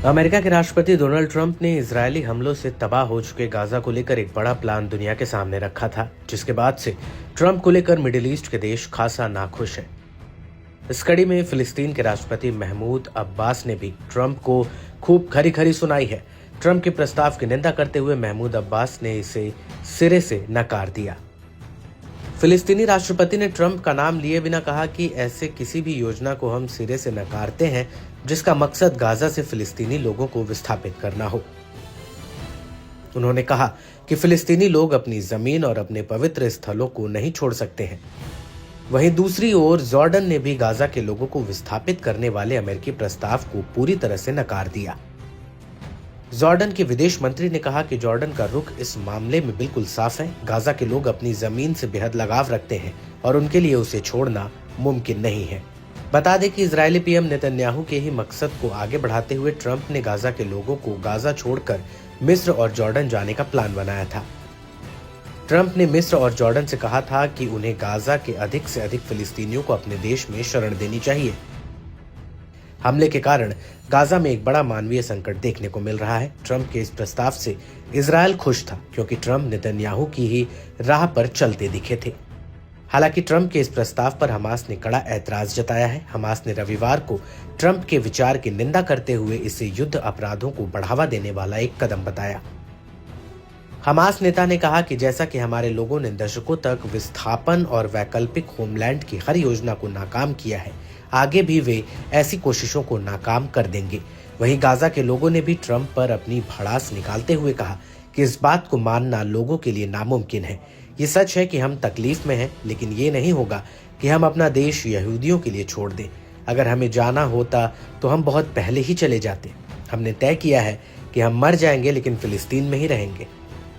America के राष्ट्रपति Donald Trump ने इजरायली हमलों से तबाह हो चुके गाजा को लेकर एक बड़ा प्लान दुनिया के सामने रखा था, जिसके बाद से ट्रंप को लेकर मिडिल ईस्ट के देश खासा नाखुश है। इस कड़ी में फिलिस्तीन के राष्ट्रपति महमूद अब्बास ने भी ट्रंप को खूब खरी खरी सुनाई है। ट्रंप के प्रस्ताव की निंदा करते हुए महमूद अब्बास ने इसे सिरे से नकार दिया। फिलिस्तीनी राष्ट्रपति ने ट्रंप का नाम लिए बिना कहा कि ऐसे किसी भी योजना को हम सिरे से नकारते हैं जिसका मकसद गाजा से फिलिस्तीनी लोगों को विस्थापित करना हो। उन्होंने कहा कि फिलिस्तीनी लोग अपनी जमीन और अपने पवित्र स्थलों को नहीं छोड़ सकते हैं। वहीं दूसरी ओर जॉर्डन ने भी गाजा के लोगों को विस्थापित करने वाले अमेरिकी प्रस्ताव को पूरी तरह से नकार दिया। जॉर्डन के विदेश मंत्री ने कहा कि जॉर्डन का रुख इस मामले में बिल्कुल साफ है। गाजा के लोग अपनी जमीन से बेहद लगाव रखते हैं और उनके लिए उसे छोड़ना मुमकिन नहीं है। बता दें कि इजरायली पीएम नेतन्याहू के ही मकसद को आगे बढ़ाते हुए ट्रंप ने गाजा के लोगों को गाजा छोड़कर मिस्र और जॉर्डन जाने का प्लान बनाया था। ट्रंप ने मिस्र और जॉर्डन से कहा था कि उन्हें गाजा के अधिक से अधिक फिलिस्तीनियों को अपने देश में शरण देनी चाहिए। हमले के कारण गाजा में एक बड़ा मानवीय संकट देखने को मिल रहा है। ट्रंप के इस प्रस्ताव से इजरायल खुश था, क्योंकि ट्रंप नेतन्याहू की ही राह पर चलते दिखे थे। हालांकि ट्रंप के इस प्रस्ताव पर हमास ने कड़ा ऐतराज जताया है। हमास ने रविवार को ट्रंप के विचार की निंदा करते हुए इसे युद्ध अपराधों को बढ़ावा देने वाला एक कदम बताया। हमास नेता ने कहा कि जैसा कि हमारे लोगों ने दशकों तक विस्थापन और वैकल्पिक होमलैंड की हर योजना को नाकाम किया है, आगे भी वे ऐसी कोशिशों को नाकाम कर देंगे। वहीं गाजा के लोगों ने भी ट्रंप पर अपनी भड़ास निकालते हुए कहा कि इस बात को मानना लोगों के लिए नामुमकिन है। ये सच है कि हम तकलीफ में हैं, लेकिन ये नहीं होगा कि हम अपना देश यहूदियों के लिए छोड़ दें। अगर हमें जाना होता तो हम बहुत पहले ही चले जाते। हमने तय किया है कि हम मर जाएंगे लेकिन फिलिस्तीन में ही रहेंगे।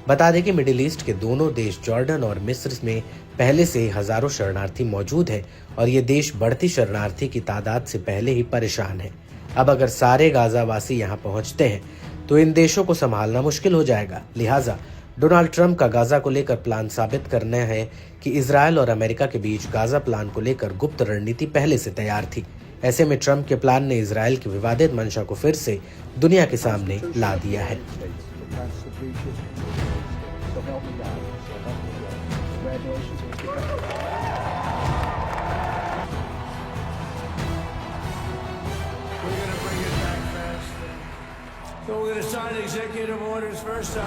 बता दें कि मिडिल ईस्ट के दोनों देश जॉर्डन और मिस्र में पहले से हजारों शरणार्थी मौजूद हैं और ये देश बढ़ती शरणार्थी की तादाद से पहले ही परेशान है। अब अगर सारे गाजावासी यहाँ पहुँचते हैं तो इन देशों को संभालना मुश्किल हो जाएगा। लिहाजा डोनाल्ड ट्रंप का गाजा को लेकर प्लान साबित करना है कि इजरायल और अमेरिका के बीच गाजा प्लान को लेकर गुप्त रणनीति पहले से तैयार थी। ऐसे में ट्रंप के प्लान ने इजरायल की विवादित मंशा को फिर से दुनिया के सामने ला दिया है। So we're going to sign executive orders first.